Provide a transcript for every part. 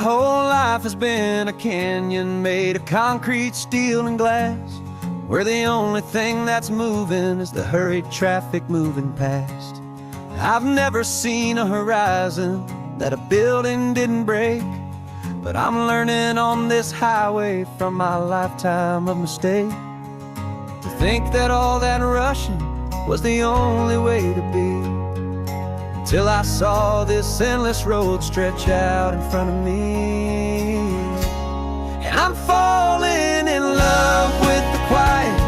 whole life has been a canyon made of concrete, steel, and glass, where the only thing that's moving is the hurried traffic moving past. I've never seen a horizon that a building didn't break, but I'm learning on this highway from my lifetime of mistake, to think that all that rushing was the only way to be, till I saw this endless road stretch out in front of me. And I'm falling in love with the quiet,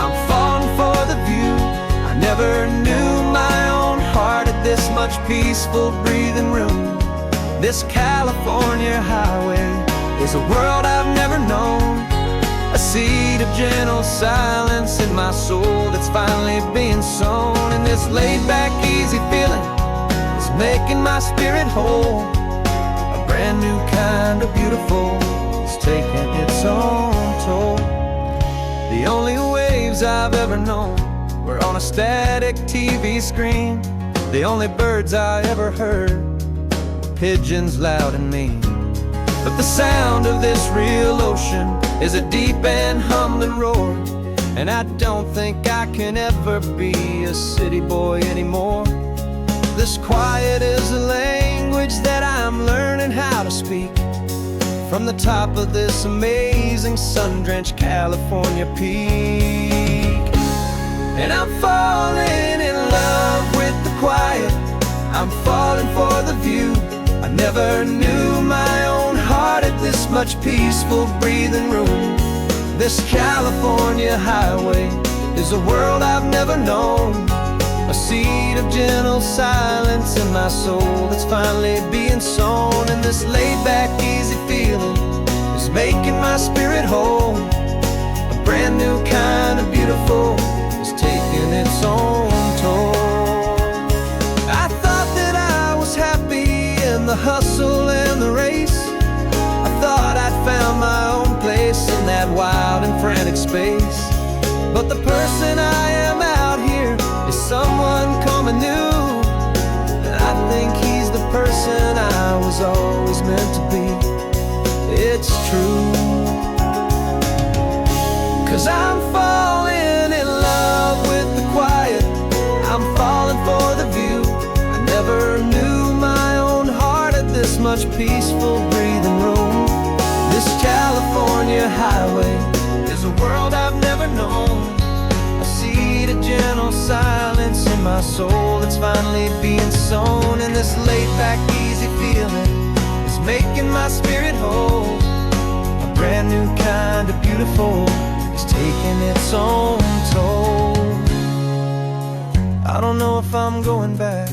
I'm falling for the view. I never knew my own heart had this much peaceful breathing room. This California highway is a world I've never known, a seed of gentle silence in my soul that's finally being sown. And this laid-back, easy feeling is making my spirit whole. A brand new kind of beautiful is taking its own toll. The only waves I've ever known were on a static TV screen. The only birds I ever heard were pigeons loud and mean. But the sound of this real ocean is a deep and humbling roar, and I don't think I can ever be a city boy anymore. This quiet is a language that I'm learning how to speak, from the top of this amazing sun-drenched California peak. And I'm falling in love with the quiet, I'm falling for the view. I never knew my own heart had this much peaceful breathing room. This California highway is a world I've never known, a seed of gentle silence in my soul that's finally being sown. And this laid-back, easy feeling is making my spirit whole. A brand new kind of beautiful is taking its own toll. I thought that I was happy in the hustle and the race. I thought I'd found my own place in that wild and frantic space. But the person I am out here is someone coming new, and I think he's the person I was always meant to be. It's true, 'cause I'm falling in love with the quiet, I'm falling for the view. I never knew my own heart had this much peaceful breathing room. This California highway is a world I've never known, a seed of gentle silence in my soul that's finally being sown. And this laid-back, easy feeling is making my spirit whole. A brand new kind of beautiful is taking its own toll. I don't know if I'm going back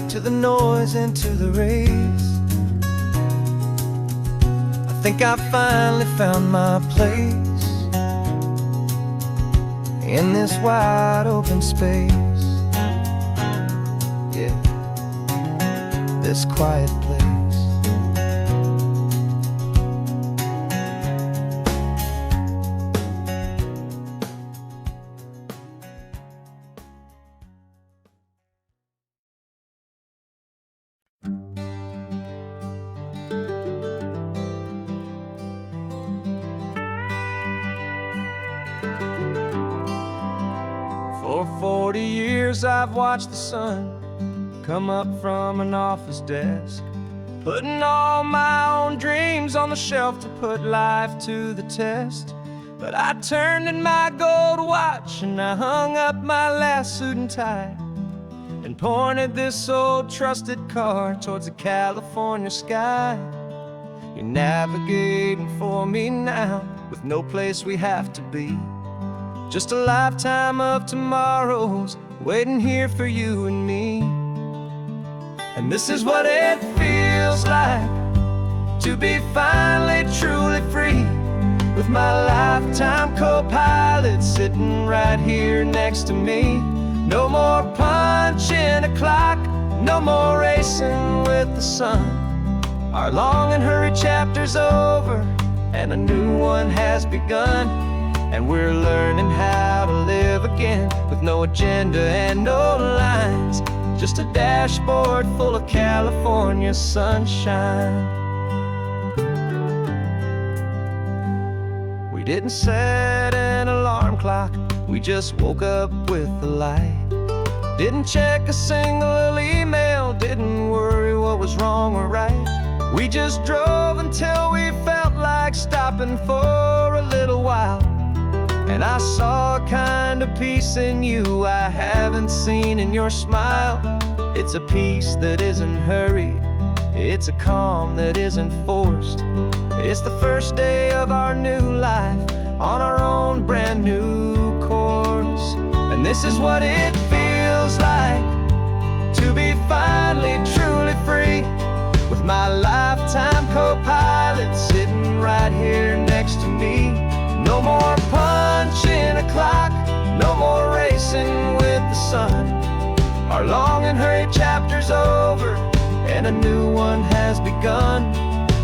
to the noise and to the race. I think I finally found my place in this wide open space. Yeah, this quiet place. For 40 years I've watched the sun come up from an office desk, putting all my own dreams on the shelf to put life to the test. But I turned in my gold watch and I hung up my last suit and tie, and pointed this old trusted car towards the California sky. You're navigating for me now, with no place we have to be, just a lifetime of tomorrows waiting here for you and me. And this is what it feels like to be finally truly free, with my lifetime co-pilot sitting right here next to me. No more punching a clock, no more racing with the sun. Our long and hurried chapter's over and a new one has begun. And we're learning how to live again, with no agenda and no lines, just a dashboard full of California sunshine. didn't set an alarm clock, we just woke up with the light. Didn't check a single email, didn't worry what was wrong or right. We just drove until we felt like stopping for a little while. And I saw a kind of peace in you I haven't seen in your smile. It's a peace that isn't hurried, it's a calm that isn't forced. It's the first day of our new life, on our own brand new course. And this is what it feels like to be finally truly free, with my lifetime co-pilot sitting right here next to me. No more punching a clock, no more racing with the sun. Our long and hurried chapter's over, and a new one has begun.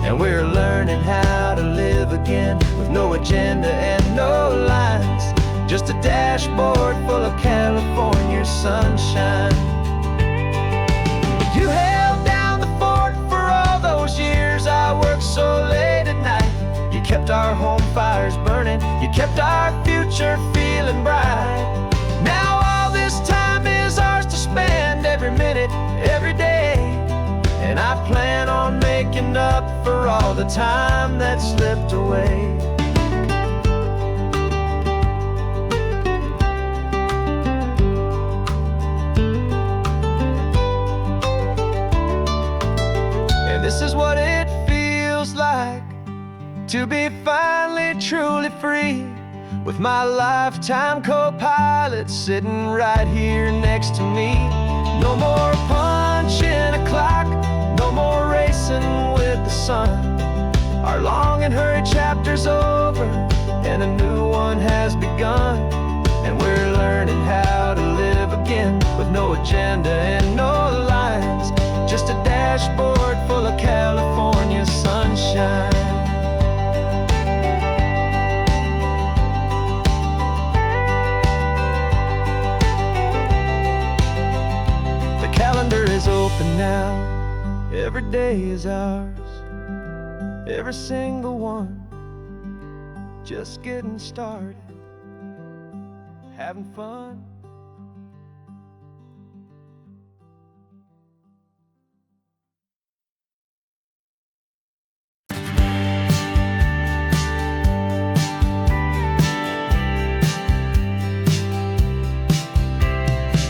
And we're learning how to live again, with no agenda and no lines, just a dashboard full of California sunshine. You held down the fort for all those years I worked so late at night. You kept our home fires burning, you kept our future feeling bright. Now all this time is ours to spend, every minute, every day. And I plan on making up for all the time that slipped away. And this is what it feels like to be finally truly free, with my lifetime co-pilot sitting right here next to me. No more punching a clock, no more racing with the sun. Our long and hurried chapter's over, and a new one has begun. And we're learning how to live again, with no agenda and no lines, just a dashboard full of California sunshine. The calendar is open now, every day is ours, every single one, just getting started, having fun.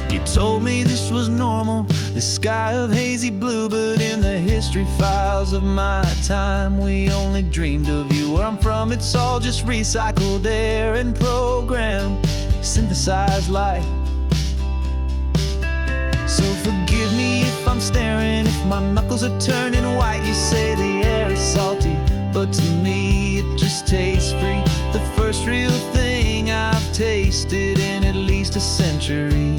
You told me this was normal, the sky of hazy blue, but in the history files of my time, we only dreamed of you. Where I'm from, it's all just recycled air and programmed, synthesized light. So forgive me if I'm staring, if my knuckles are turning white. You say the air is salty, but to me it just tastes free. The first real thing I've tasted in at least a century.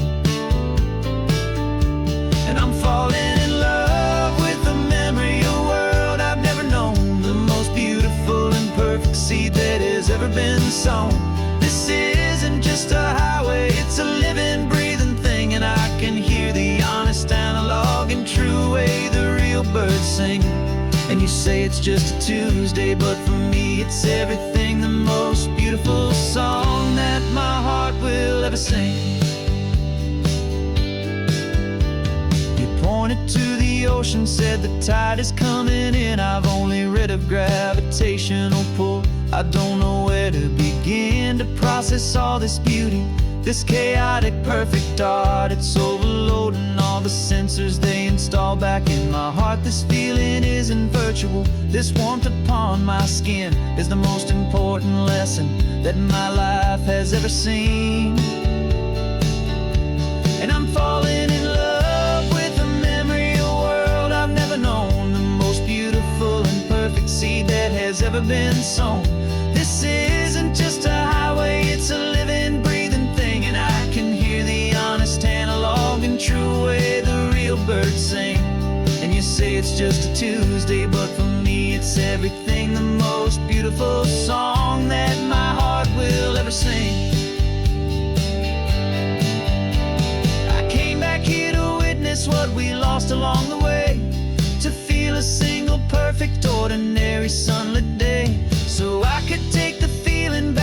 And I'm falling in love with the memory of a world I've never known, the most beautiful and perfect seed that has ever been sown. This isn't just a highway, it's a living, breathing thing. And I can hear the honest analog and true way the real birds sing. And you say it's just a Tuesday, but for me it's everything, the most beautiful song that my heart will ever sing. Pointed to the ocean, said the tide is coming in. I've only read of gravitational pull, I don't know where to begin to process all this beauty, this chaotic perfect art. It's overloading all the sensors they install back in my heart. This feeling isn't virtual, this warmth upon my skin is the most important lesson that my life has ever seen. And I'm falling in love with a memory of a world I've never known, the most beautiful and perfect seed that has ever been sown. This isn't just a highway, it's a living, breathing thing. And I can hear the honest analog and true way the real birds sing. And you say it's just a Tuesday, but for me it's everything, the most beautiful song that my heart will ever sing. I came back here to witness what we lost along the way, to feel a single perfect ordinary sunlit day, so I could take the feeling back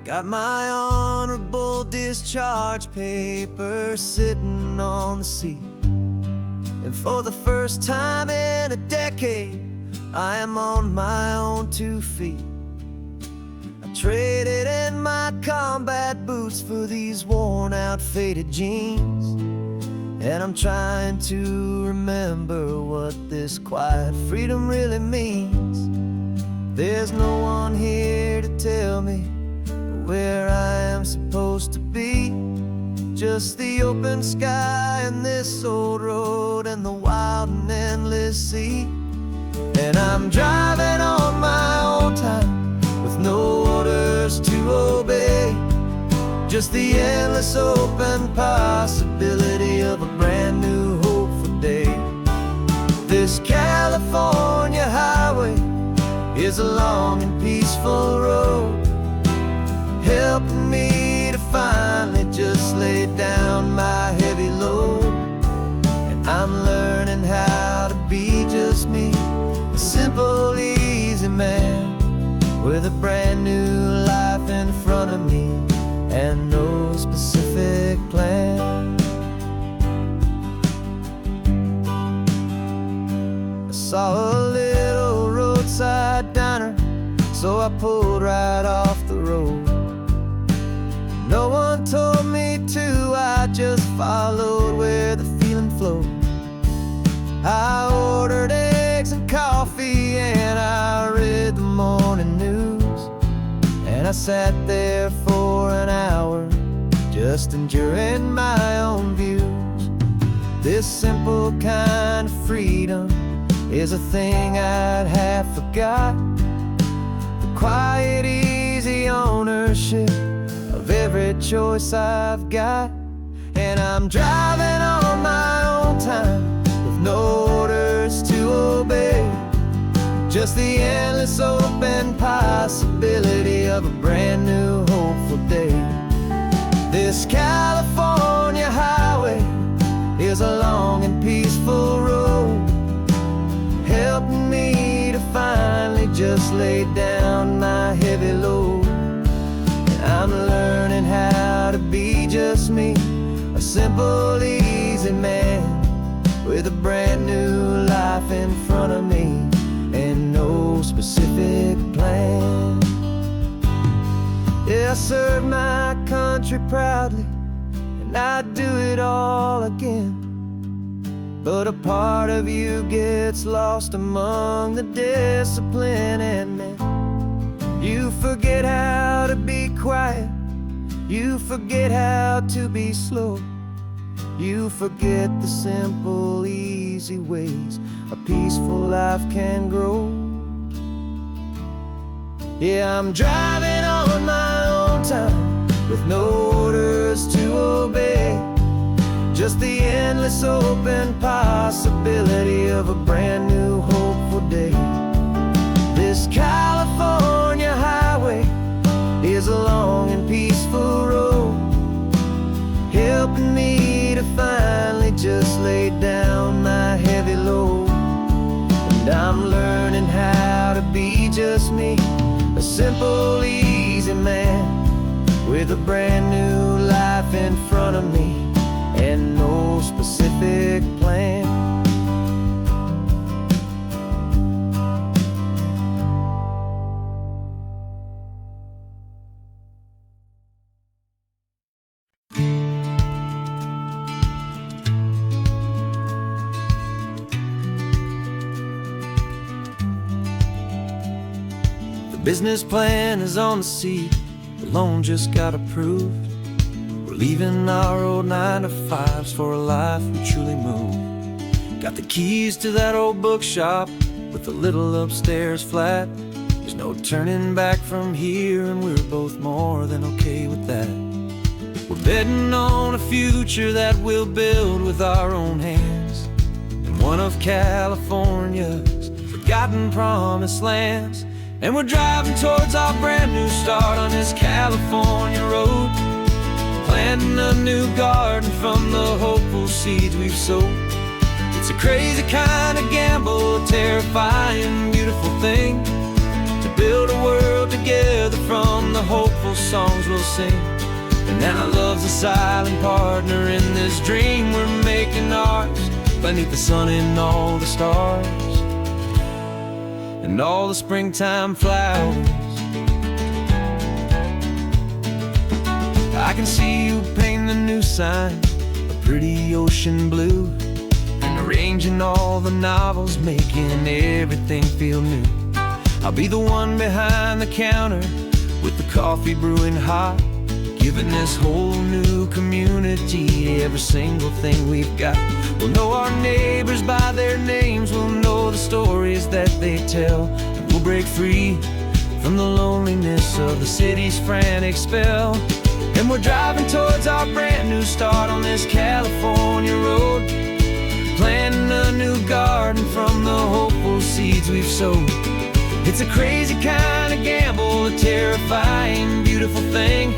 Got my honorable discharge paper sitting on the seat, and for the first time in a decade, I am on my own 2 feet. I traded in my combat boots for these worn out faded jeans, and I'm trying to remember what this quiet freedom really means. There's no one here to tell me where I am supposed to be, just the open sky and this old road and the wild and endless sea. And I'm driving on my own time with no orders to obey, just the endless open possibility of a brand new hopeful day. This California highway is a long and peaceful road, helping me to finally just lay down my heavy load. And I'm learning how to be just me, a simple, easy man with a brand new life in front of me and no specific plan. I saw a little roadside diner, so I pulled right off the road. No one told me to, I just followed where the feeling flowed. I ordered eggs and coffee and I read the morning news, and I sat there for an hour just enduring my own views. This simple kind of freedom is a thing I'd have forgot, the quiet, easy ownership of every choice I've got. And I'm driving on my own time with no orders to obey, just the endless open possibility of a brand new hopeful day. This California highway is a long and peaceful road, helping me to finally just lay down my heavy load. I'm learning how to be just me, a simple, easy man with a brand new life in front of me and no specific plan. Yeah, I serve my country proudly and I'd do it all again, but a part of you gets lost among the discipline and men. You forget how to be quiet, you forget how to be slow, you forget the simple, easy ways a peaceful life can grow. Yeah, I'm driving on my own time with no orders to obey, just the endless open possibility of a brand new hopeful day. This California highway is a long and peaceful road, helping me to finally just lay down my heavy load. And I'm learning how to be just me, a simple, easy man with a brand new life in front of me and no specific plan. The business plan is on the seat, the loan just got approved. We're leaving our old 9-to-5s for a life we truly move. Got the keys to that old bookshop with the little upstairs flat. There's no turning back from here, and we're both more than okay with that. We're betting on a future that we'll build with our own hands, in one of California's forgotten promised lands. And we're driving towards our brand new start on this California road, planting a new garden from the hopeful seeds we've sowed. It's a crazy kind of gamble, a terrifying, beautiful thing, to build a world together from the hopeful songs we'll sing. And now love's a silent partner in this dream we're making ours, beneath the sun and all the stars and all the springtime flowers. I can see you painting a new sign, a pretty ocean blue, and arranging all the novels, making everything feel new. I'll be the one behind the counter with the coffee brewing hot, giving this whole new community every single thing we've got. We'll know our neighbors by their names, we'll know the stories that they tell, and we'll break free from the loneliness of the city's frantic spell. And we're driving towards our brand new start on this California road, planting a new garden from the hopeful seeds we've sowed. It's a crazy kind of gamble, a terrifying, beautiful thing,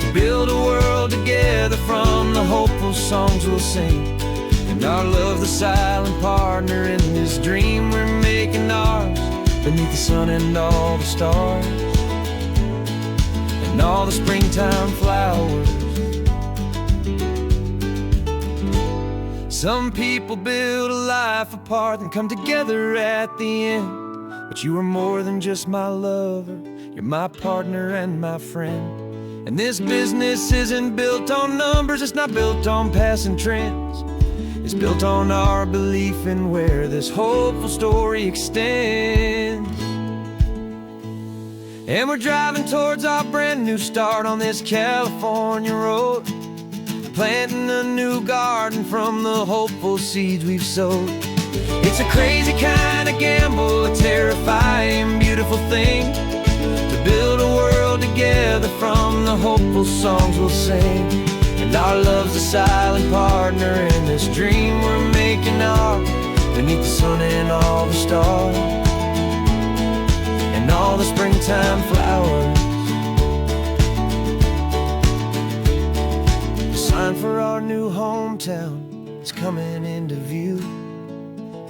to build a world together from the hopeful songs we'll sing. And our love, the silent partner in this dream we're making ours, beneath the sun and all the stars and all the springtime flowers. Some people build a life apart and come together at the end, but you are more than just my lover, you're my partner and my friend. And this business isn't built on numbers, it's not built on passing trends, it's built on our belief in where this hopeful story extends. And we're driving towards our brand new start on this California road, planting a new garden from the hopeful seeds we've sowed. It's a crazy kind of gamble, a terrifying, beautiful thing, to build a world together from the hopeful songs we'll sing. And our love's a silent partner in this dream we're making ours, beneath the sun and all the stars and all the springtime flowers. The sign for our new hometown is coming into view.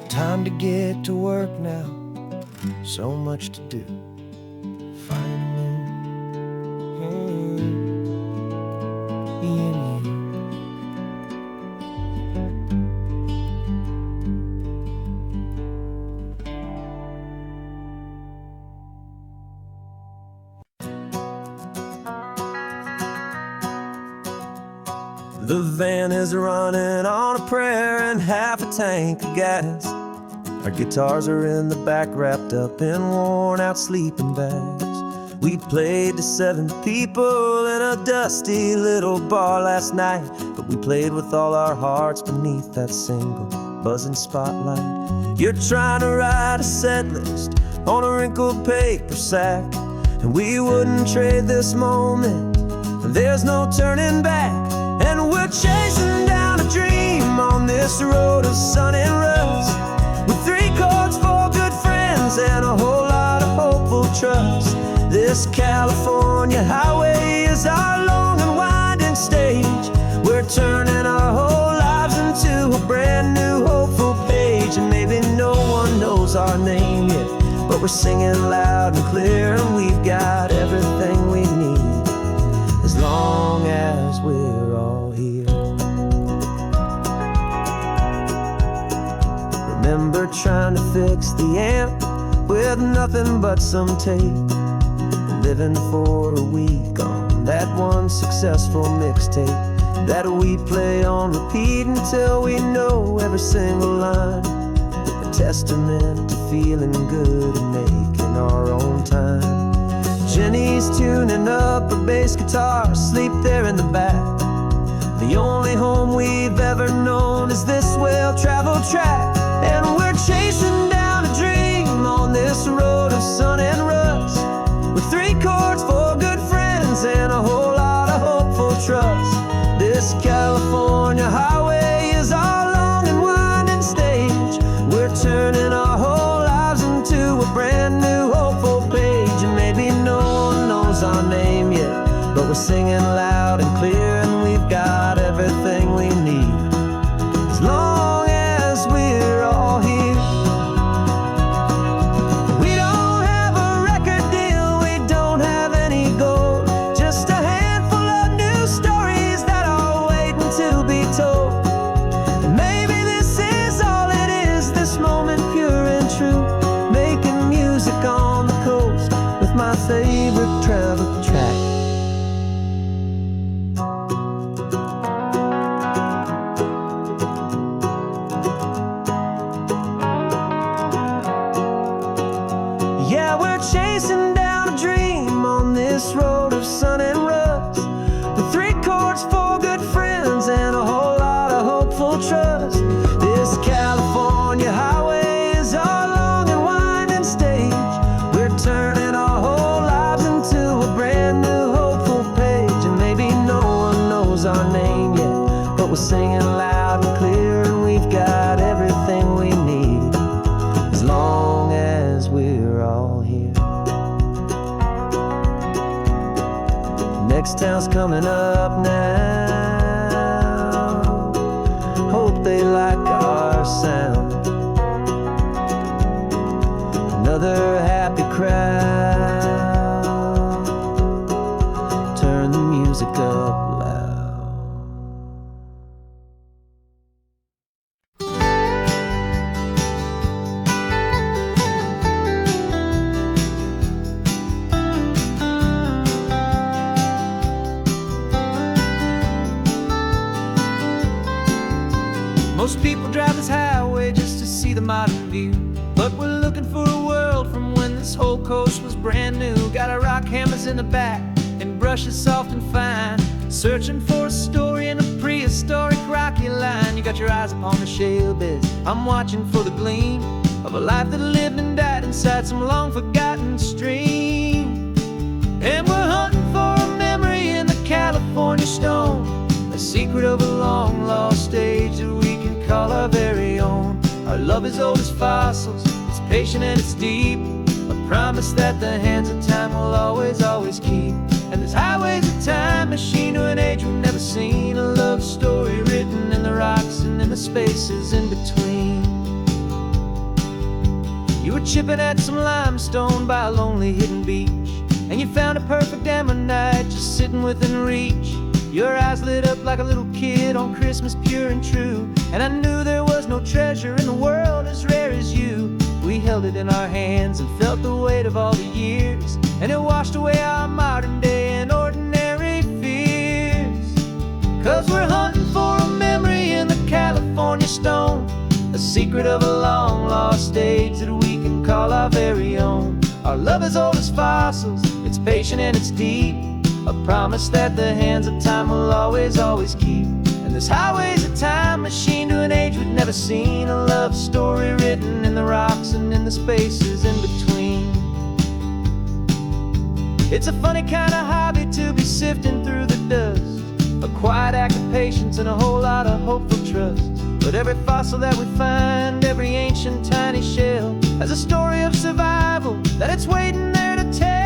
Time to get to work now, so much to do. Finding me in you. The van is running on a prayer and half a tank of gas. Our guitars are in the back, wrapped up in worn-out sleeping bags. We played to 7 people in a dusty little bar last night, but we played with all our hearts beneath that single buzzing spotlight. You're trying to write a set list on a wrinkled paper sack, and we wouldn't trade this moment, there's no turning back. And we're chasing down a dream on this road of sun and rust, with 3 chords, 4 good friends, and a whole lot of hopeful trust. This California highway is our long and winding stage. We're turning our whole lives into a brand new hopeful page. And maybe no one knows our name yet, but we're singing loud and clear, and we've got everything we need, as long as we're all here. Remember trying to fix the amp with nothing but some tape, living for a week on that one successful mixtape that we play on repeat until we know every single line, a testament to feeling good and making our own time. Jenny's tuning up her bass guitar, asleep there in the back. The only home we've ever known is this well-traveled track. And we're chasing down a dream on this road of sun and rust, with 3 chords, 4 good friends, and a whole lot of hopeful trust. This California highway is our long and winding stage. We're turning our whole lives into a brand new hopeful page. And maybe no one knows our name yet, but we're singing loud and clear, and we've got everything we need, as long as we're coming up now. Hope they like our sound. Another happy crowd. Turn the music up loud. Most people drive this highway just to see the modern view, but we're looking for a world from when this whole coast was brand new. Got our rock hammers in the back and brushes soft and fine, searching for a story in a prehistoric rocky line. You got your eyes upon the shale beds, I'm watching for the gleam of a life that lived and died inside some long forgotten stream. And we're hunting for a memory in the California stone, a secret of a long lost age that we can call our very own. Our love is old as fossils, it's patient and it's deep, a promise that the hands of time will always, always keep. And this highway's a time machine to an age we've never seen, a love story written in the rocks and in the spaces in between. You were chipping at some limestone by a lonely hidden beach, and you found a perfect ammonite just sitting within reach. Your eyes lit up like a little kid on Christmas, pure and true, and I knew there was no treasure in the world as rare as you. We held it in our hands and felt the weight of all the years, and it washed away our modern day and ordinary fears. 'Cause we're hunting for a memory in the California stone, a secret of a long lost age that we can call our very own. Our love is old as fossils, it's patient and it's deep, a promise that the hands of time will always, always keep. And this highway's a time machine to an age we've never seen, a love story written in the rocks and in the spaces in between. It's a funny kind of hobby to be sifting through the dust, a quiet act of patience and a whole lot of hopeful trust. But every fossil that we find, every ancient tiny shell, has a story of survival that it's waiting there to tell.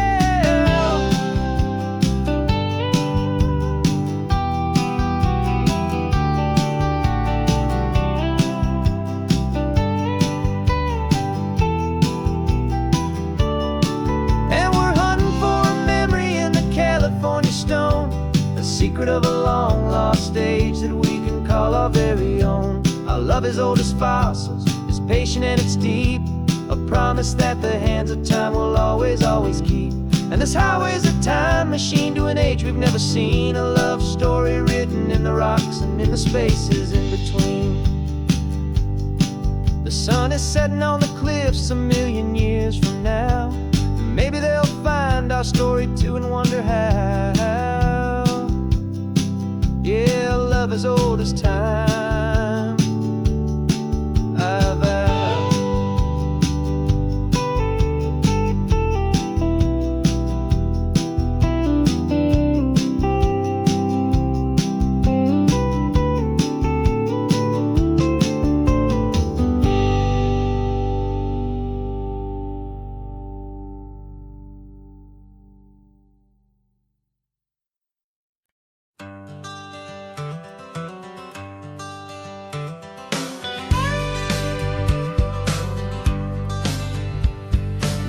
A secret of a long lost age that we can call our very own. Our love is old as fossils, it's patient and it's deep, a promise that the hands of time will always, always keep. And this highway's a time machine to an age we've never seen, a love story written in the rocks and in the spaces in between. The sun is setting on the cliffs a million years from now, maybe they'll find our story too and wonder how. Yeah, love as old as time, I vow.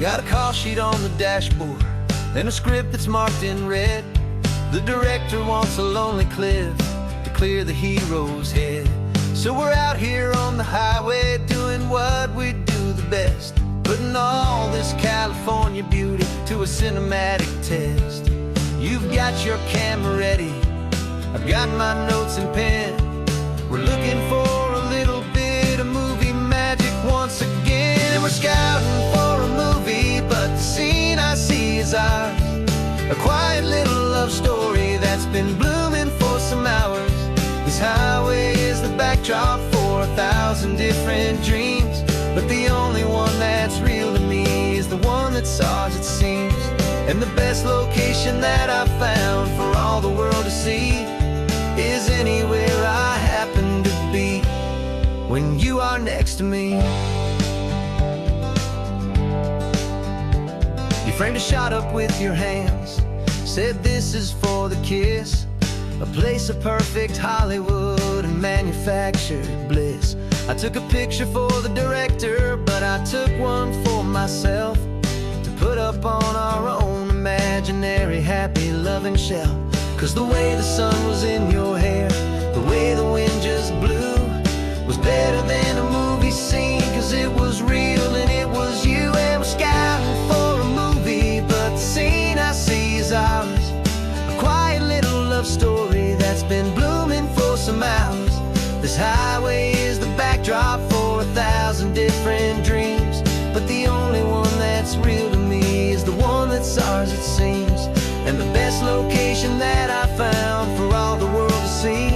Got a call sheet on the dashboard and a script that's marked in red. The director wants a lonely cliff to clear the hero's head. So we're out here on the highway doing what we do the best, putting all this California beauty to a cinematic test. You've got your camera ready, I've got my notes and pen. We're looking for a little bit of movie magic once again. And we're scouting for a movie, but the scene I see is ours, a quiet little love story that's been blooming for some hours. This highway is the backdrop for 1,000 different dreams, but the only one that's real to me is the one that's ours, it seems. And the best location that I've found for all the world to see is anywhere I happen to be when you are next to me. You framed a shot up with your hands, said this is for the kiss, a place of perfect Hollywood and manufactured bliss. I took a picture for the director, but I took one for myself to put up on our own imaginary happy loving shelf. 'Cause the way the sun was in your hair, the way the wind just blew, was better than a movie scene. 'Cause it was real and it was you, and we're scouting for a movie, but the scene I see is ours. A quiet little love story that's been blooming for some hours. This highway is the backdrop for 1,000 different dreams, but the only one that's real to me is the one that's ours, it seems. And the best location that I found for all the world to see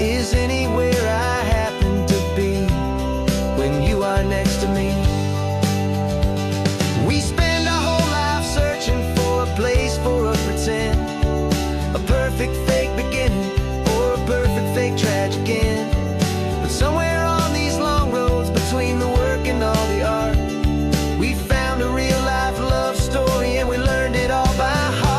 is anywhere I happen to be when you are next to me. We spend our whole life searching for a place for a pretend, a perfect fake beginning or a perfect fake tragic end. But somewhere on these long roads between the work and all the art, we found a real life love story, and we learned it all by heart.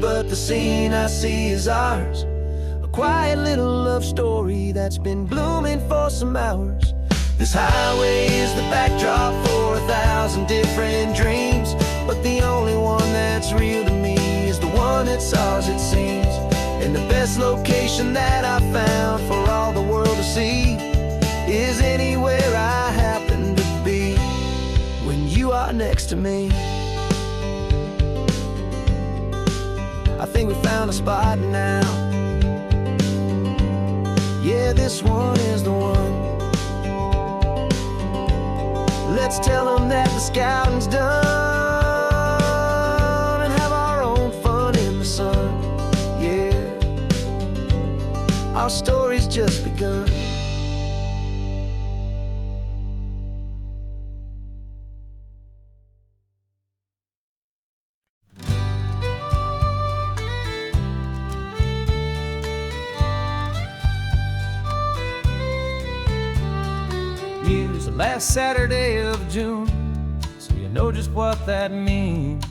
But the scene I see is ours, a quiet little love story that's been blooming for some hours. This highway is the backdrop for 1,000 different dreams, but the only one that's real to me is the one that's ours, it seems. And the best location that I found for all the world to see is anywhere I happen to be when you are next to me. I think we found a spot now. Yeah, this one is the one. Let's tell them that the scouting's done and have our own fun in the sun. Yeah, our story's just begun. Last Saturday of June, so you know just what that means.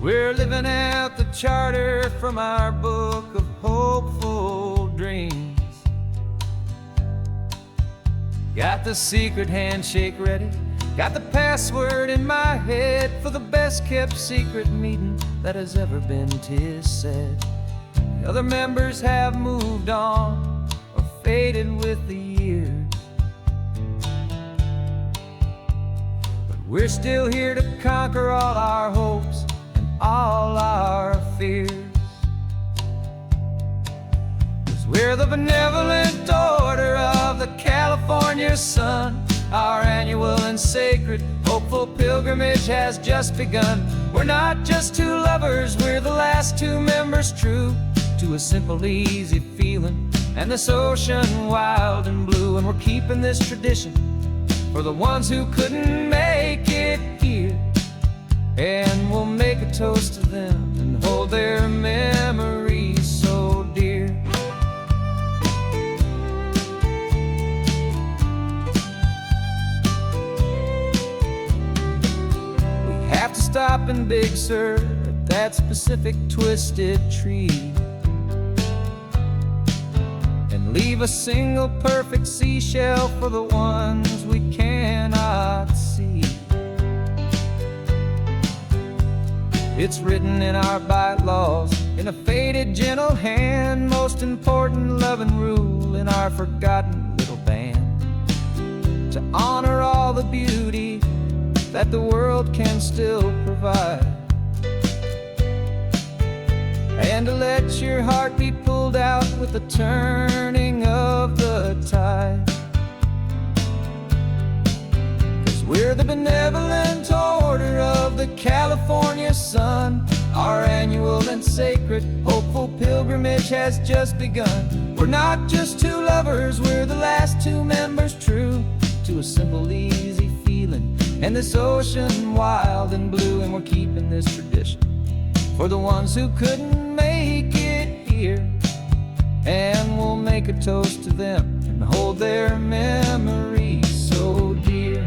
We're living out the charter from our book of hopeful dreams. Got the secret handshake ready, got the password in my head for the best kept secret meeting that has ever been, 'tis said. The other members have moved on, faded with the years, but we're still here to conquer all our hopes and all our fears. 'Cause we're the benevolent order of the California sun. Our annual and sacred hopeful pilgrimage has just begun. We're not just two lovers, we're the last two members true to a simple, easy feeling and this ocean wild and blue. And we're keeping this tradition for the ones who couldn't make it here, and we'll make a toast to them and hold their memories so dear. We have to stop in Big Sur at that specific twisted tree, leave a single perfect seashell for the ones we cannot see. It's written in our bylaws in a faded gentle hand, most important loving rule in our forgotten little band, to honor all the beauty that the world can still provide, and to let your heart be pulled out with the turning of the tide. 'Cause we're the benevolent order of the California sun. Our annual and sacred hopeful pilgrimage has just begun. We're not just two lovers, we're the last two members true to a simple, easy feeling. And this ocean wild and blue, and we're keeping this tradition for the ones who couldn't make it here. And we'll make a toast to them and hold their memories so dear.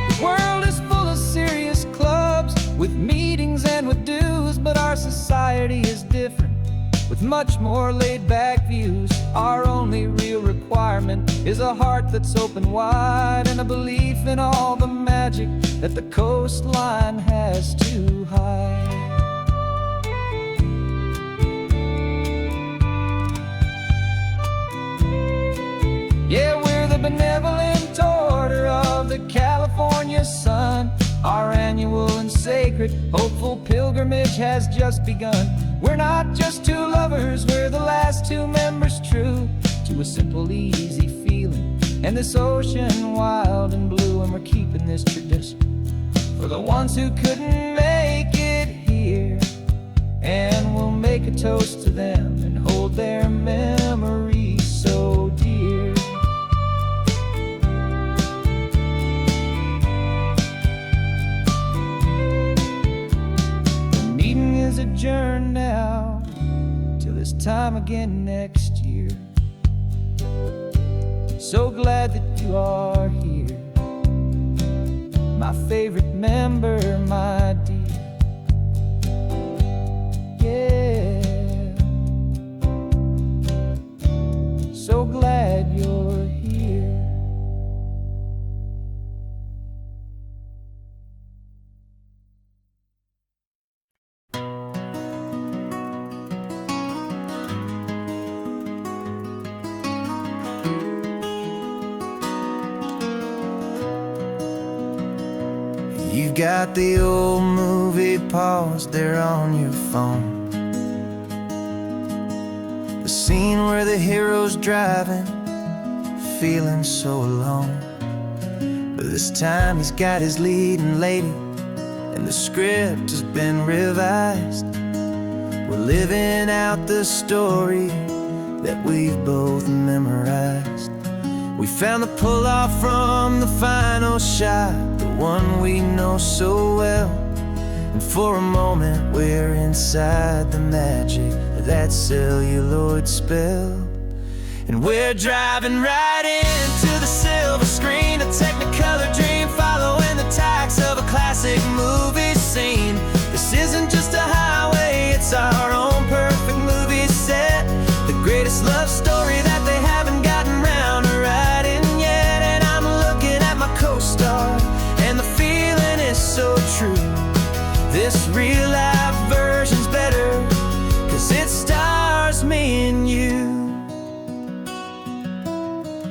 The world is full of serious clubs with meetings and with dues, but our society is different with much more laid-back views. Our only real requirement is a heart that's open wide and a belief in all the magic that the coastline has to hide. Yeah, we're the benevolent order of the California sun. Our annual and sacred, hopeful pilgrimage has just begun. We're not just two lovers, we're the last two members true to a simple, easy feeling. And this ocean wild and blue, and we're keeping this tradition for the ones who couldn't make it here. And we'll make a toast to them and hold their memories so dear. The meeting is adjourned now till this time again next year. So glad that you are here, my favorite member, my dear. Yeah, so glad you're here. You got the old movie paused there on your phone, the scene where the hero's driving, feeling so alone. But this time he's got his leading lady, and the script has been revised. We're living out the story that we've both memorized. We found the pull-off from the final shot, the one we know so well. And for a moment we're inside the magic of that celluloid spell. And we're driving right into the silver screen, a technicolor dream, following the tacks of a classic movie scene. This isn't just a highway, it's our own perfect movie set, the greatest love story that they haven't gotten round to writing yet. And I'm looking at my co-star, and the feeling is so true. This real-life version's better, 'cause it stars me and you.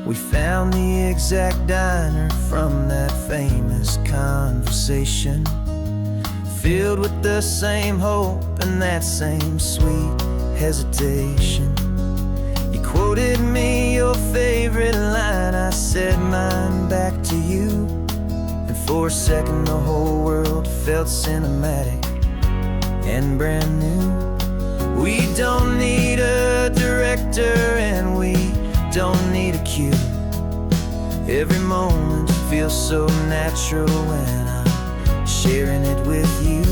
We found the exact diner from that famous conversation, filled with the same hope and that same sweet hesitation. You quoted me your favorite line, I said mine back to you. And for a second the whole world felt cinematic and brand new. We don't need a director and we don't need a cue. Every moment feels so natural when I'm sharing it with you.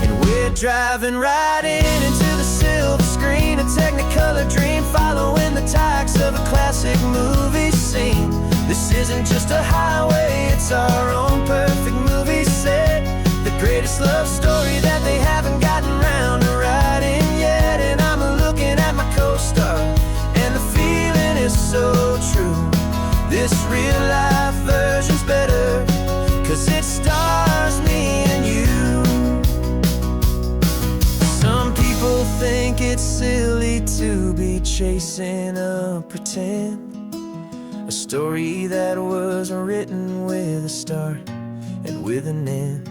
And we're driving right into the silver screen, a technicolor dream, following the tacks of a classic movie scene. This isn't just a highway, it's our own perfect movie set, the greatest love story that they haven't gotten round to writing yet. And I'm looking at my co-star, and the feeling is so true. This real-life version's better, 'cause it stars me and you. Some people think it's silly to be chasing a pretend, a story that was written with a start and with an end.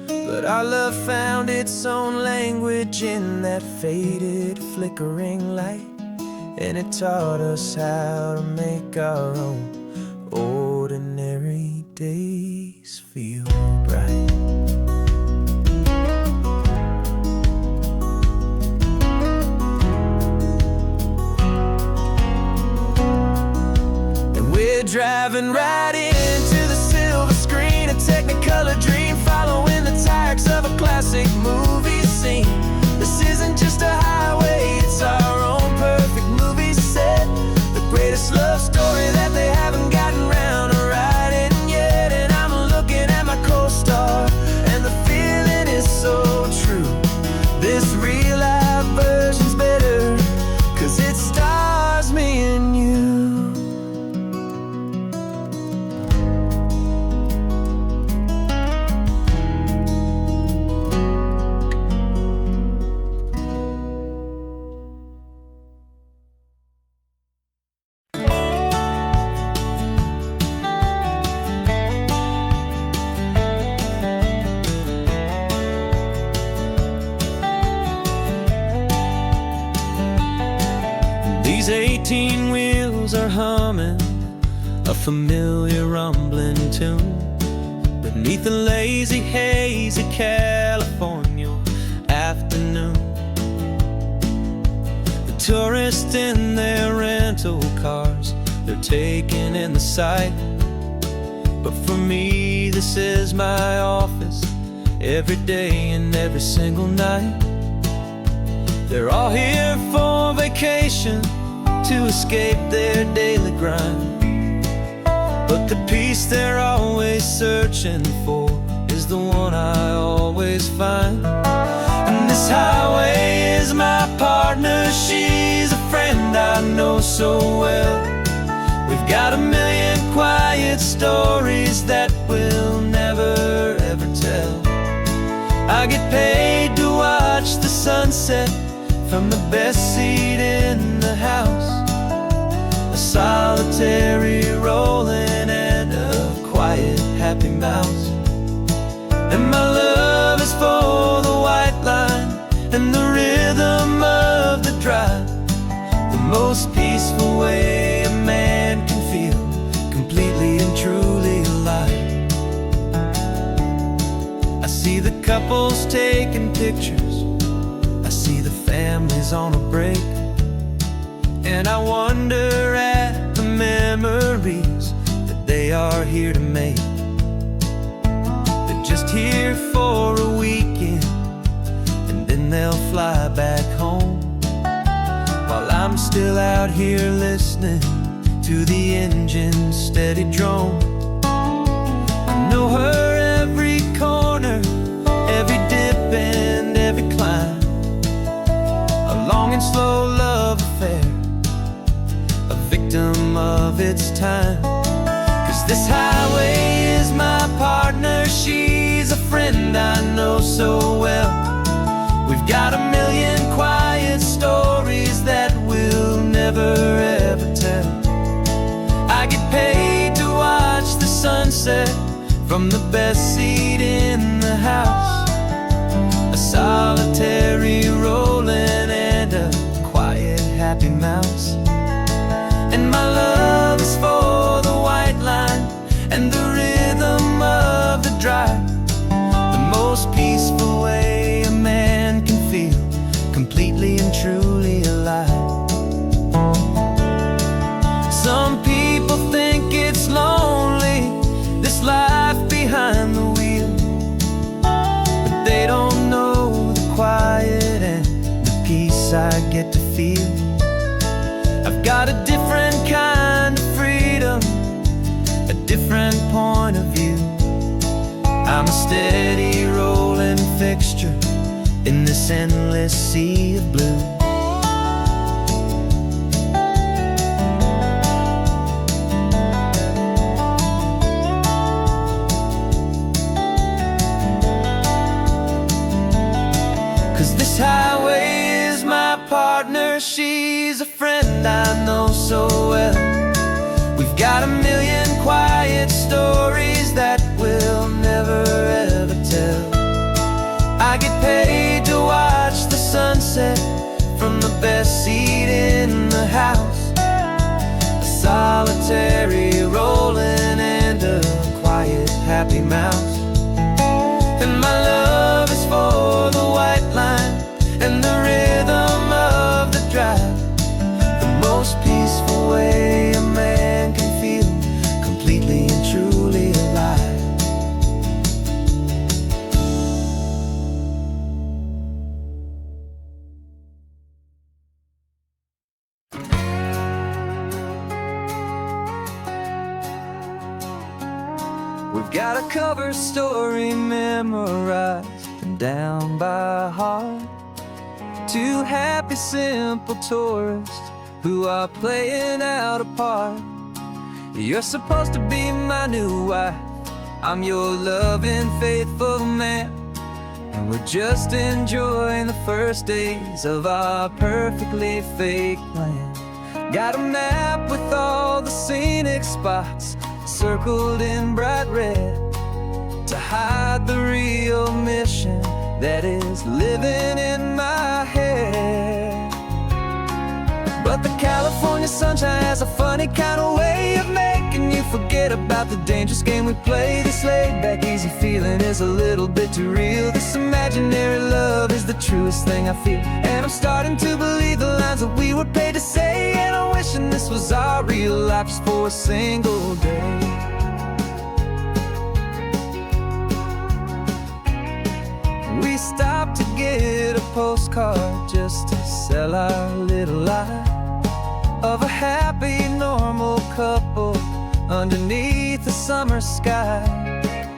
But our love found its own language in that faded, flickering light, and it taught us how to make our own ordinary days feel bright. 18 wheels are humming a familiar rumbling tune beneath the lazy, hazy California afternoon. The tourists in their rental cars, they're taking in the sight. But for me, this is my office, every day and every single night. They're all here for vacation, to escape their daily grind. But the peace they're always searching for is the one I always find. And this highway is my partner, she's a friend I know so well. We've got a million quiet stories that we'll never ever tell. I get paid to watch the sunset from the best seat in the house, a solitary rolling and a quiet happy mouse. And my love is for the white line and the rhythm of the drive, the most peaceful way a man can feel completely and truly alive. I see the couples taking pictures, I see the families on a break, and I wonder at the memories that they are here to make. They're just here for a weekend, and then they'll fly back home, while I'm still out here listening to the engine's steady drone. I know her every corner, every dip and every climb, a long and slow love affair, a victim of its time. 'Cause this highway is my partner, she's a friend I know so well. We've got a million quiet stories that we'll never ever tell. I get paid to watch the sunset from the best seat in the house, a solitary rolling and a quiet happy mouse. And my love is for the white line and the rhythm of the drive, the most peaceful way a man can feel completely and truly alive. Some people think it's lonely, this life behind the wheel, but they don't know the quiet and the peace I get to feel. I've got a different kind of freedom, a different point of view. I'm a steady rolling fixture in this endless sea of blue. This highway is my partner, she's a friend I know so well. We've got a million quiet stories that we'll never ever tell. I get paid to watch the sunset from the best seat in the house, a solitary rolling and a quiet happy mouse. And my love is for the white line and the rhythm of the drive, the most peaceful way a man can feel completely and truly alive. We've got a cover story memorized and down by heart, two happy simple tourists who are playing out a part. You're supposed to be my new wife, I'm your loving faithful man, and we're just enjoying the first days of our perfectly fake plan. Got a map with all the scenic spots circled in bright red to hide the real mission that is living in my head. But The California sunshine has a funny kind of way of making you forget about the dangerous game we play. This laid-back, easy feeling is a little bit too real. This imaginary love is the truest thing I feel. And I'm starting to believe the lines that we were paid to say. And I'm wishing this was our real life just for a single day. We stopped to get a postcard just to sell our little lie of a happy, normal couple underneath the summer sky.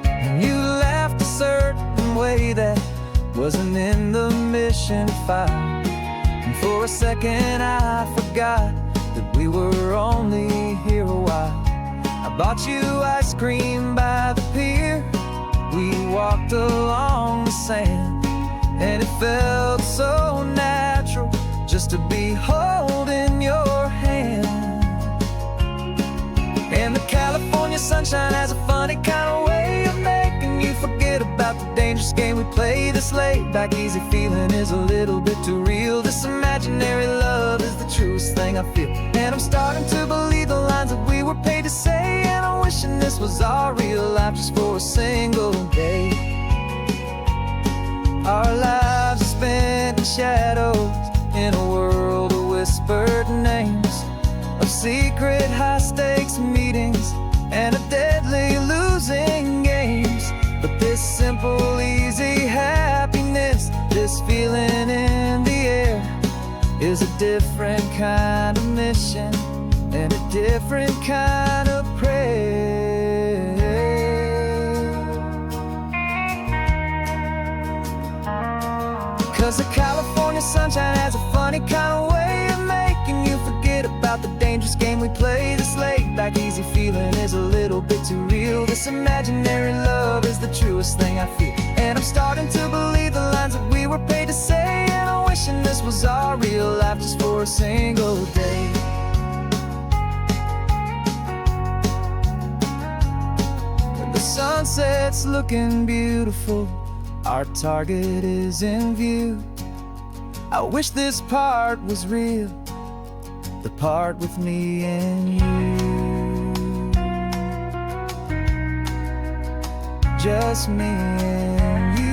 And you laughed a certain way that wasn't in the mission file. And for a second I forgot that we were only here a while. I bought you ice cream by the pier. We walked along the sand, and it felt so natural just to be holding your hand. And the California sunshine has a funny kind of way of making you forget about the dangerous game we play. This laid-back, easy feeling is a little bit too real. This imaginary love is the truest thing I feel. And I'm starting to believe the lines that we were paid to say. And I'm wishing this was our real life just for a single day. Our lives are spent in shadows, in a world of whispered names, of secret high-stakes meetings, and of deadly losing games. But this simple, easy happiness, this feeling in the air, is a different kind of mission and a different kind of prayer. 'Cause the California sunshine has a funny kind of way of making you forget about the dangerous game we play. This laid-back, easy feeling is a little bit too real. This imaginary love is the truest thing I feel. And I'm starting to believe the lines that we were paid to say. And I'm wishing this was our real life just for a single day. When the sunset's looking beautiful, our target is in view. I wish this part was real, the part with me and you. Just me and you.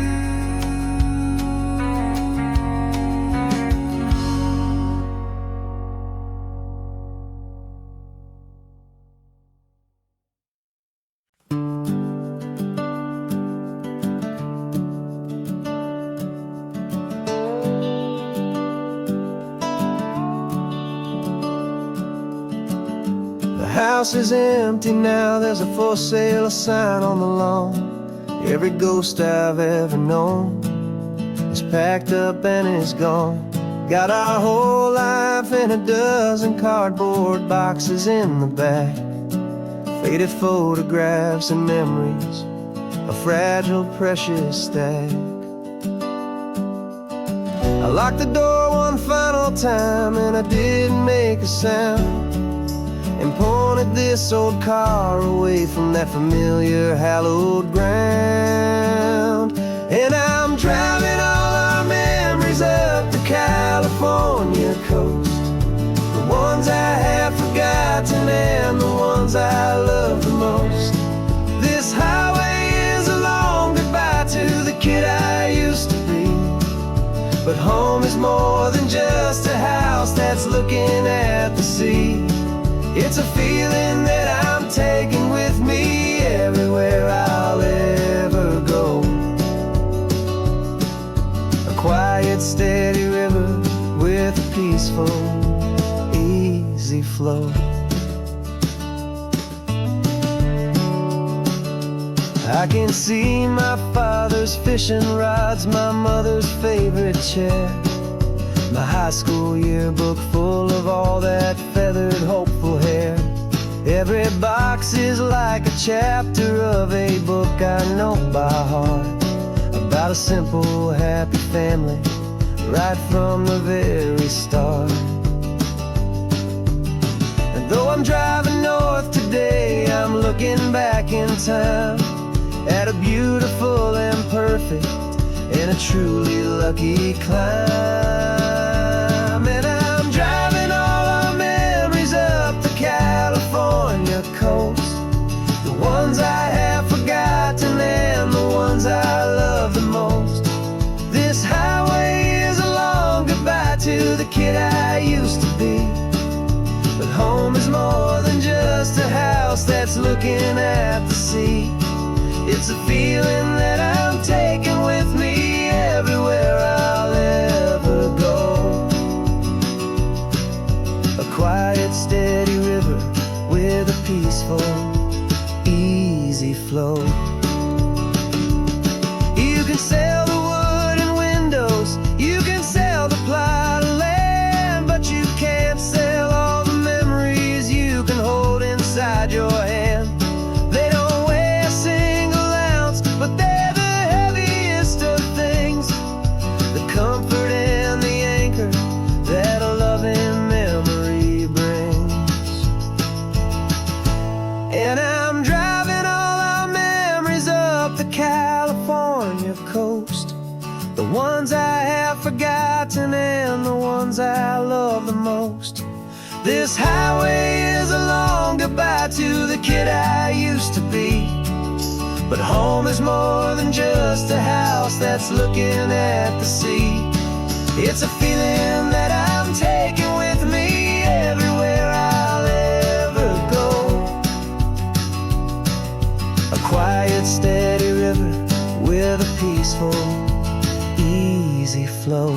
The house is empty now, there's a for sale sign on the lawn. Every ghost I've ever known is packed up and is gone. Got our whole life in a dozen cardboard boxes in the back. Faded photographs and memories, a fragile, precious stack. I locked the door one final time and I didn't make a sound, and pointed this old car away from that familiar hallowed ground. And I'm driving all our memories up the California coast, the ones I have forgotten and the ones I love the most. This highway is a long goodbye to the kid I used to be, but home is more than just a house that's looking at the sea. It's a feeling that I'm taking with me everywhere I'll ever go. A quiet, steady river with a peaceful, easy flow. I can see my father's fishing rods, my mother's favorite chair, my high school yearbook full of all that feathered, hopeful hair. Every box is like a chapter of a book I know by heart, about a simple, happy family right from the very start. And though I'm driving north today, I'm looking back in time at a beautiful and perfect and a truly lucky climb. And I'm driving all our the kid I used to be. But home is more than just a house that's looking at the sea. It's a feeling that I'm taking with me everywhere I'll ever go. A quiet, steady river with a peaceful, easy flow. You can sail the wood and windows, you can sail the plot of land, but you can't sail all the memories you can hold inside your hand. They don't weigh a single ounce, but they're the heaviest of things, the comfort and the anchor that a loving memory brings. And I'm driving all our memories up the California coast, the ones I have forgotten and the ones I love the most. This highway is a long goodbye to the kid I used to be. But home is more than just a house that's looking at the sea. It's a feeling that I'm taking with me everywhere I'll ever go. A quiet, steady river with a peaceful, easy flow.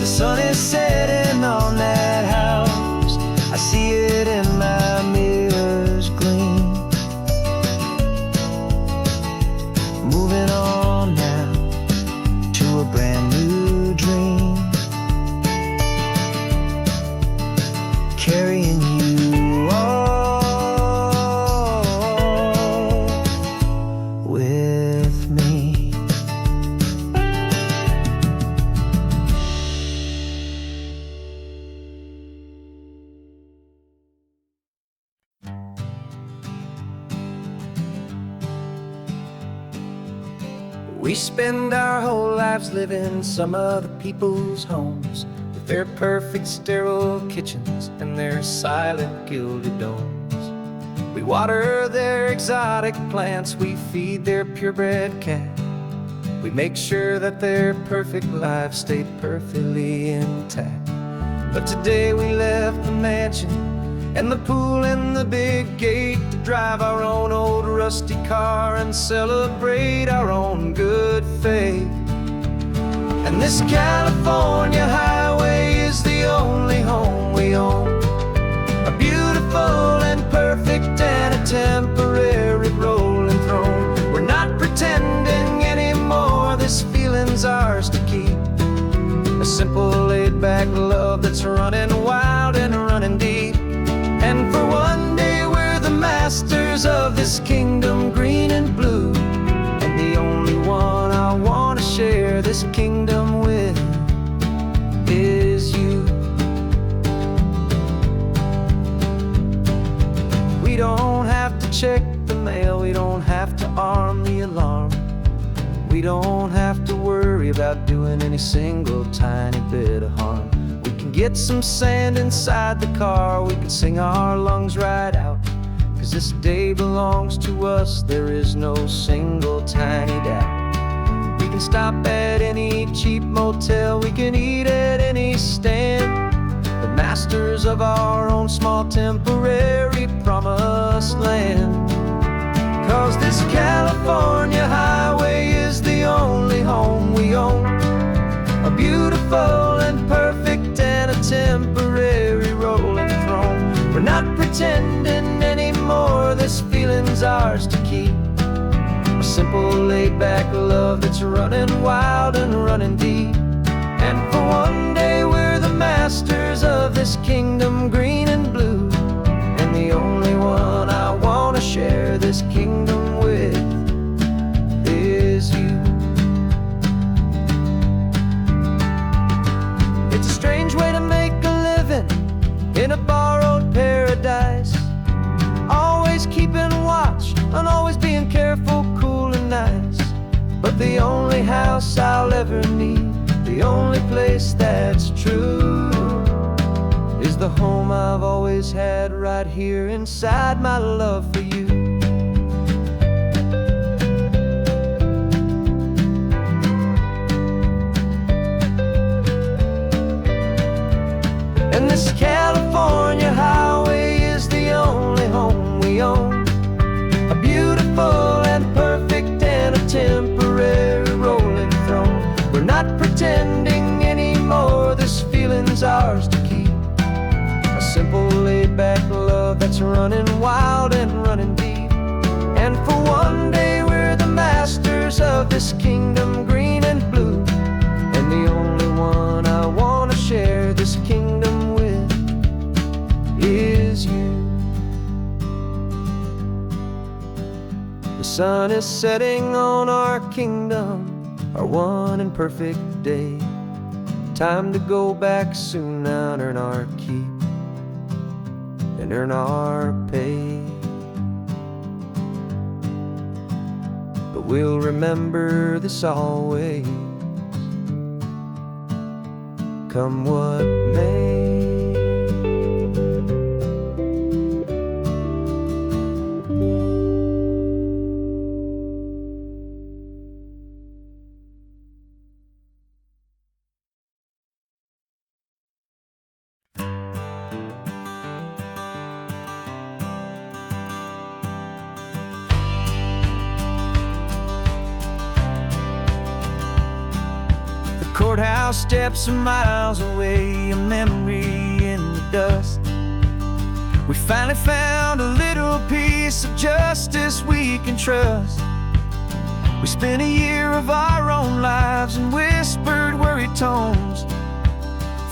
The sun is setting on that house, I see it in my mirror's gleam. Moving on now to a brand new dream, carrying you all with me. We spend our whole lives living some other people's homes, with their perfect sterile kitchens and their silent gilded domes. We water their exotic plants, we feed their purebred cat. We make sure that their perfect lives stay perfectly intact. But today we left the mansion and the pool and the big gate to drive our own old rusty car and celebrate our own good faith. And this California highway is the only home we own, a beautiful and perfect and a temporary rolling throne. We're not pretending anymore, this feeling's ours to keep, a simple laid-back love that's running wild and running deep. And for one day we're the masters of this kingdom green and blue, and the only one I want to share this kingdom with is you. We don't have to check the mail, we don't have to arm the alarm, we don't have to worry about doing any single tiny bit of harm. We can get some sand inside the car, we can sing our lungs right out, 'cause this day belongs to us, there is no single tiny doubt. We can stop at any cheap motel, we can eat at any stand, the masters of our own small temporary promised land. 'Cause this California highway is the only home we own, a beautiful and perfect and a temporary rolling throne. We're not pretending anymore, this feeling's ours to keep, a simple laid-back love that's running wild and running deep. And for one day we're the masters of this kingdom green and blue, and the only one I want to share this kingdom with is you. It's a strange way to make a living in a borrowed paradise, always keeping watch and always being careful, cool and nice. But the only house I'll ever need, the only place that's true, is the home I've always had right here inside my love for you. this California highway is the only home we own. A beautiful and perfect and a temporary rolling throne. We're not pretending anymore, this feeling's ours to keep. A simple laid-back love that's running wild and running deep. And for one day we're the masters of this kingdom, green and blue. And the only one I want to share this kingdom with is you. The sun is setting on our kingdom, our one and perfect day. Time to go back soon now and earn our keep and earn our pay. But we'll remember this always, come what may. Courthouse steps are miles away, a memory in the dust. We finally found a little piece of justice we can trust. We spent a year of our own lives in whispered, worried tones,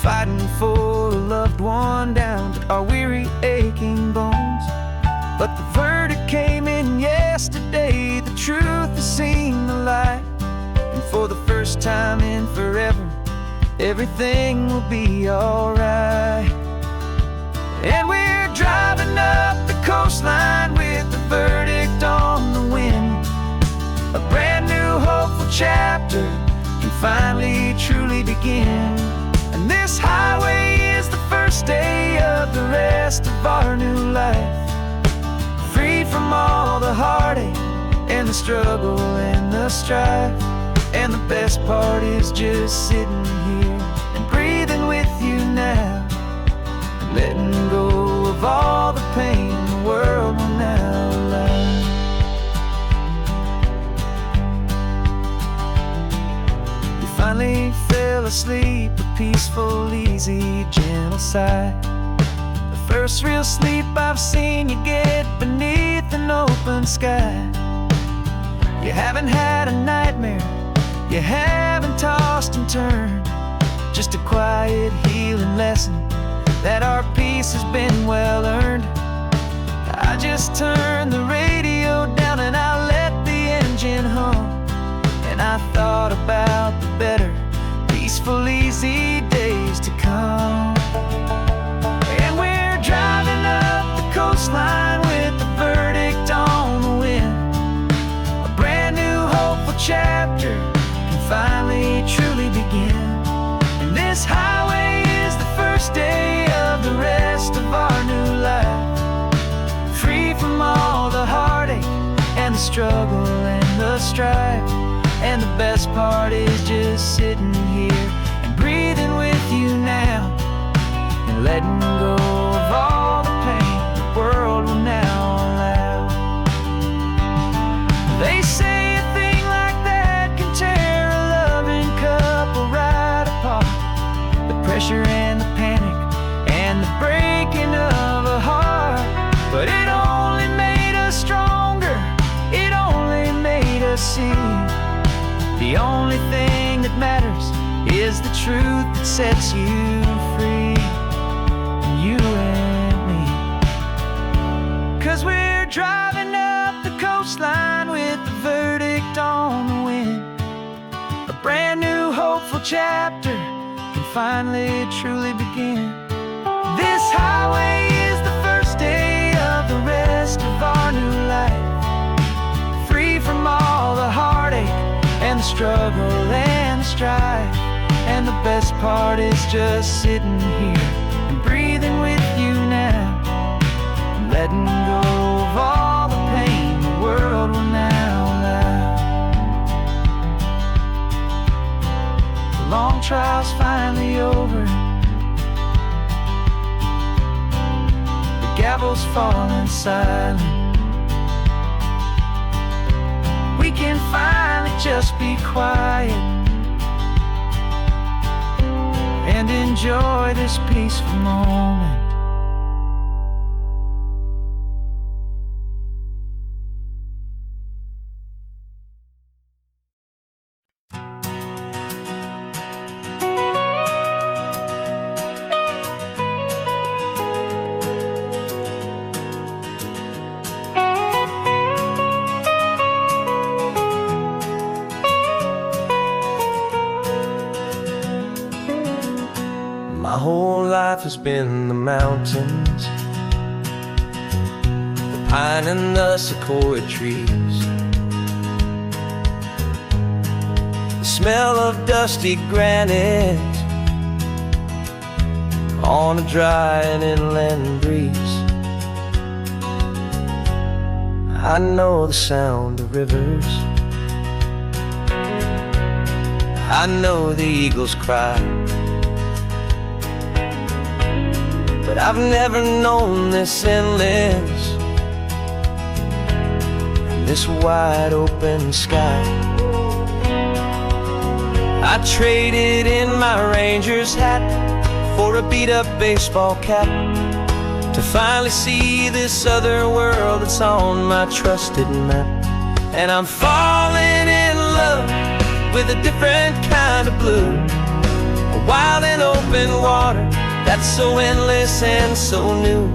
fighting for a loved one down to our weary, aching bones. But the verdict came in yesterday, the truth has seen the light. And for the first time in forever, everything will be alright. And we're driving up the coastline with the verdict on the wind. A brand new hopeful chapter can finally truly begin. And this highway is the first day of the rest of our new life, freed from all the heartache and the struggle and the strife. And the best part is just sitting here and breathing with you now, letting go of all the pain the world will now allow. You finally fell asleep, a peaceful, easy, gentle sigh. The first real sleep I've seen you get beneath an open sky. You haven't had a nightmare, you haven't tossed and turned, just a quiet healing lesson that our peace has been well earned. I just turned the radio down and I let the engine hum, and I thought about the better, peaceful, easy days to come. And we're driving up the coastline with the verdict on the wind. A brand new hopeful chapter finally truly begin. And this highway is the first day of the rest of our new life, free from all the heartache and the struggle and the strife. And the best part is just sitting here and breathing with you now, and letting go of all the pain the world will now allow. They say a thing like that can tear a loving couple right apart. The pressure and the panic and the breaking of a heart. But it only made us stronger, it only made us see the only thing that matters is the truth that sets you free, you and me. 'Cause we're driving up the coastline with the verdict on the wind. A brand new hopeful chapter can finally truly begin. This highway is the first day of the rest of our new life, free from all the heartache and the struggle and the strife. And the best part is just sitting here and breathing with you now, and letting go of all the pain the world will now allow. The long trial's finally over, travels falling silent, we can finally just be quiet and enjoy this peaceful moment. My whole life has been the mountains, the pine and the sequoia trees, the smell of dusty granite on a dry and inland breeze. I know the sound of rivers, I know the eagles cry, but I've never known this endless, this wide open sky. I traded in my ranger's hat for a beat-up baseball cap to finally see this other world that's on my trusted map. And I'm falling in love with a different kind of blue, a wild and open water that's so endless and so new.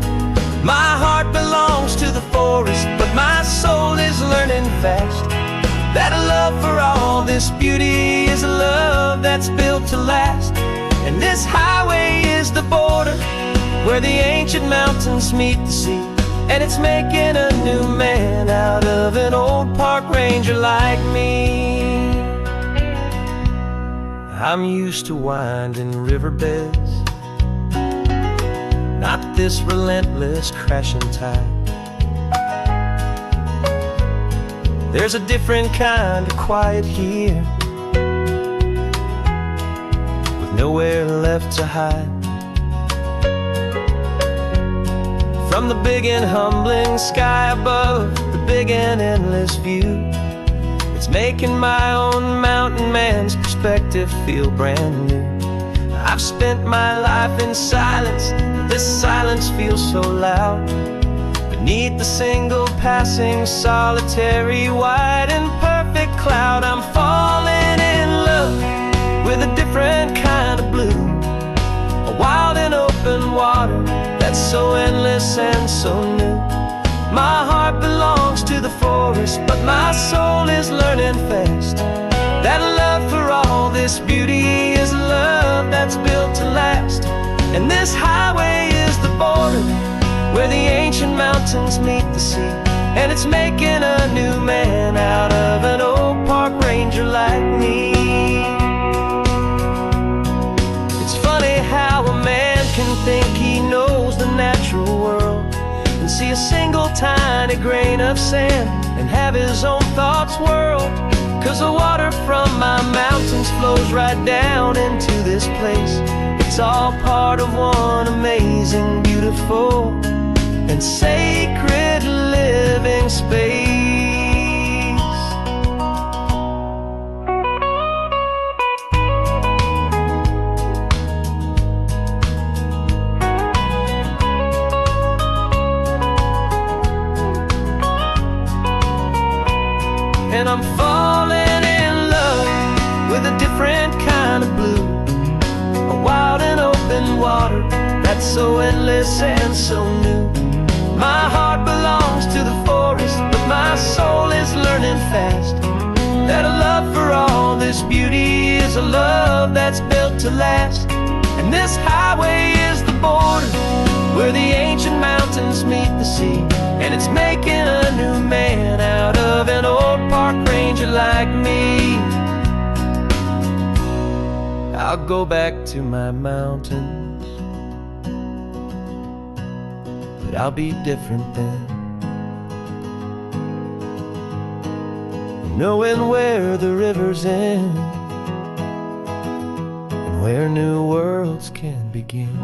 My heart belongs to the forest, but my soul is learning fast that a love for all this beauty is a love that's built to last. And this highway is the border where the ancient mountains meet the sea, and it's making a new man out of an old park ranger like me. I'm used to winding riverbeds, not this relentless crashing tide. There's a different kind of quiet here, with nowhere left to hide. From the big and humbling sky above, the big and endless view, it's making my own mountain man's perspective feel brand new. I've spent my life in silence, this silence feels so loud. Beneath the single passing solitary white and perfect cloud, I'm falling in love with a different kind of blue, a wild and open water that's so endless and so new. My heart belongs to the forest, but my soul is learning fast that a love for all this beauty is a love that's built to last. And this highway is the border where the ancient mountains meet the sea, and it's making a new man out of an old park ranger like me. It's funny how a man can think he knows the natural world and see a single tiny grain of sand and have his own thoughts whirled. 'Cause the water from my mountains flows right down into this place. It's all part of one amazing, beautiful, and sacred living space. And I'm falling in love with a different kind of blue, a wild and open water that's so endless and so new. My heart belongs to the forest, but my soul is learning fast that a love for all this beauty is a love that's built to last. And this highway is the border where the ancient mountains meet the sea, and it's making a new man out of an old park ranger like me. I'll go back to my mountains, but I'll be different then, knowing where the rivers end and where new worlds can begin.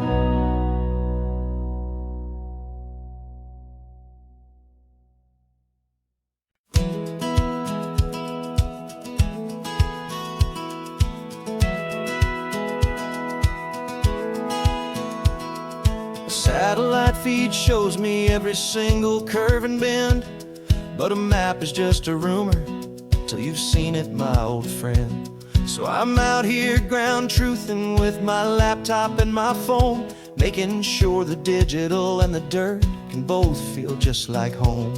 feed shows me every single curve and bend, but a map is just a rumor till you've seen it, my old friend. So I'm out here ground truthing with my laptop and my phone, making sure the digital and the dirt can both feel just like home.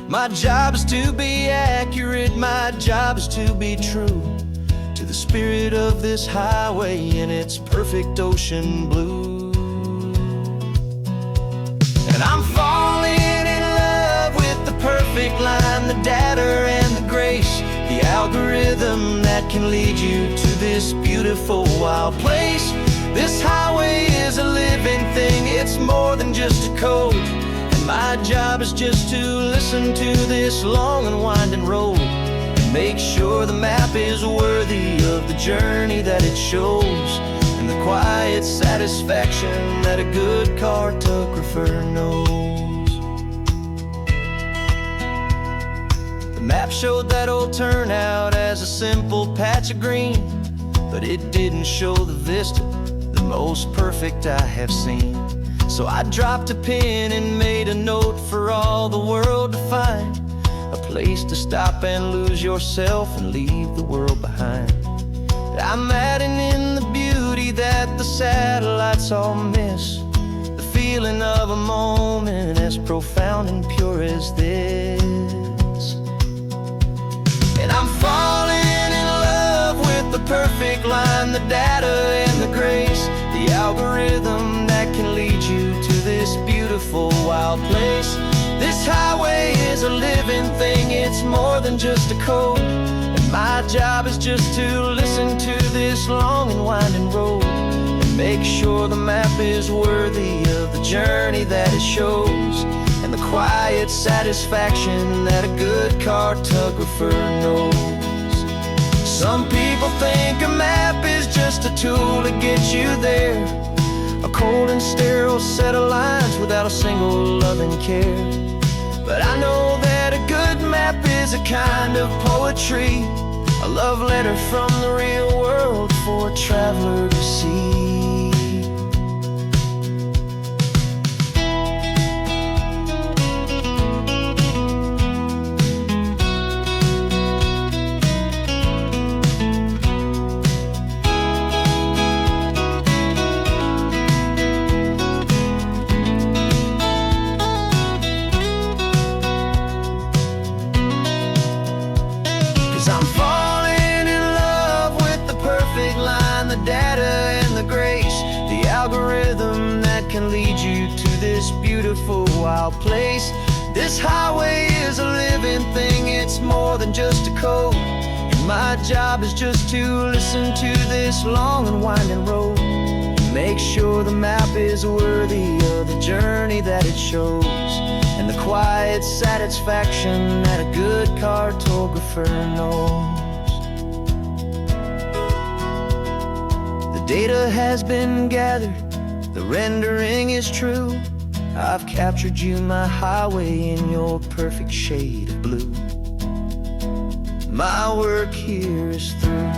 My job is to be accurate, my job is to be true to the spirit of this highway in its perfect ocean blue. And I'm falling in love with the perfect line, the data and the grace, the algorithm that can lead you to this beautiful wild place. This highway is a living thing, it's more than just a code. And my job is just to listen to this long and winding road, and make sure the map is worthy of the journey that it shows, and the quiet satisfaction that a good cartographer knows. The map showed that old turnout as a simple patch of green, but it didn't show the vista, the most perfect I have seen. So I dropped a pin and made a note for all the world to find, a place to stop and lose yourself and leave the world behind. I'm adding in the beauty that the satellites all miss, the feeling of a moment as profound and pure as this. And I'm falling in love with the perfect line, the data and the grace, the algorithm that can lead you to this beautiful wild place. This highway is a living thing, it's more than just a code. And my job is just to listen to this long and winding road, and make sure the map is worthy of the journey that it shows, and the quiet satisfaction that a good cartographer knows. Some people think a map is just a tool to get you there, a cold and sterile set of lines without a single loving care. But I know that a good map is a kind of poetry, a love letter from the real world for a traveler to see. 'Cause I'm falling in love with the perfect line, the data and the grace, the algorithm that can lead you to this beautiful wild place. This highway is a living thing, it's more than just a code. And my job is just to listen to this long and winding road, and make sure the map is worthy of the journey that it shows, and the quiet satisfaction that a good cartographer knows. The data has been gathered, the rendering is true. I've captured you, my highway, in your perfect shade of blue. My work here is through.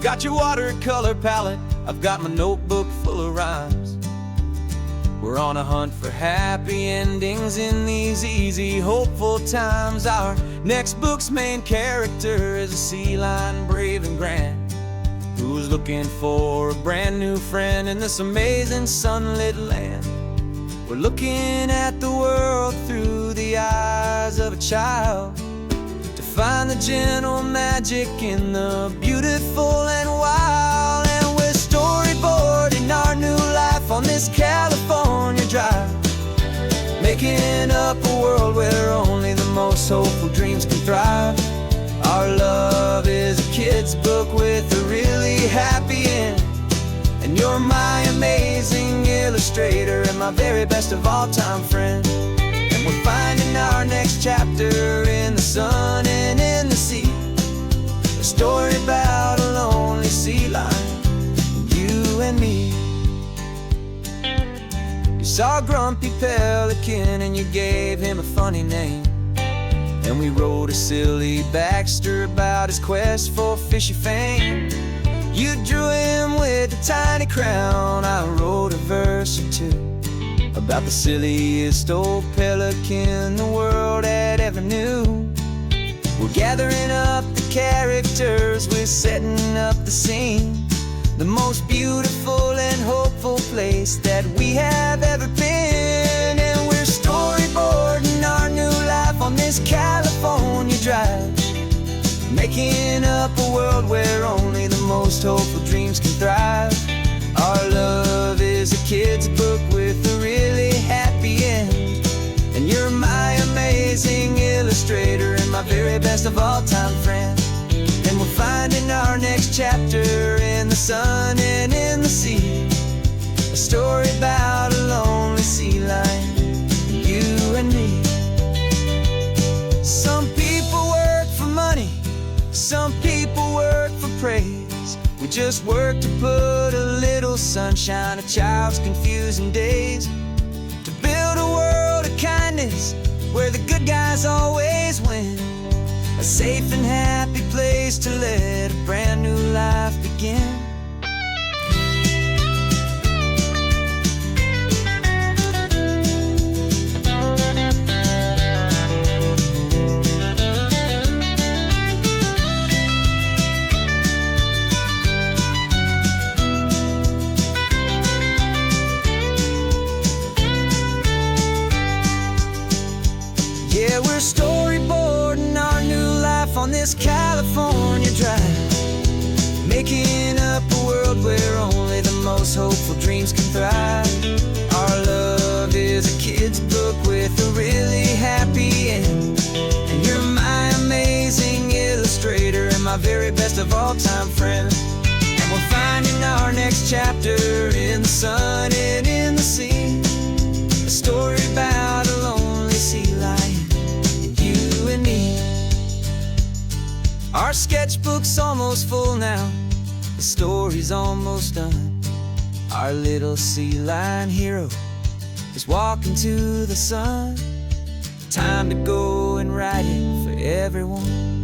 Got your watercolor palette, I've got my notebook full of rhymes. We're on a hunt for happy endings in these easy, hopeful times. Our next book's main character is a sea lion, brave and grand, who's looking for a brand new friend in this amazing sunlit land. We're looking at the world through the eyes of a child, find the gentle magic in the beautiful and wild. And we're storyboarding our new life on this California drive, making up a world where only the most hopeful dreams can thrive. Our love is a kid's book with a really happy end, and you're my amazing illustrator and my very best of all time friend. And we're finding our next chapter in the sun and in the sea. A story about a lonely sea lion, you and me. You saw a grumpy pelican and you gave him a funny name. And we wrote a silly Baxter about his quest for fishy fame. You drew him with a tiny crown, I wrote a verse or two about the silliest old pelican the world had ever knew. We're gathering up the characters, we're setting up the scene, the most beautiful and hopeful place that we have ever been. And we're storyboarding our new life on this California drive, making up a world where only the most hopeful dreams can thrive. Our love is a kid's book with a really happy end, and you're my amazing illustrator and my very best of all time friend. And we're finding our next chapter in the sun and in the sea. A story about a lonely sea lion, you and me. Some people work for money, some people work for praise. We just work to put a little sunshine in a child's confusing days, to build a world of kindness where the good guys always win. A safe and happy place to let a brand new life begin. Yeah, we're storyboarding our new life on this California drive, making up a world where only the most hopeful dreams can thrive. Our love is a kid's book with a really happy end, and you're my amazing illustrator and my very best of all time friend. And we're finding our next chapter in the sun and in the sea. A story about a lonely sea lion, you and me. Our sketchbook's almost full now, the story's almost done. Our little sea lion hero is walking to the sun. Time to go and write it for everyone.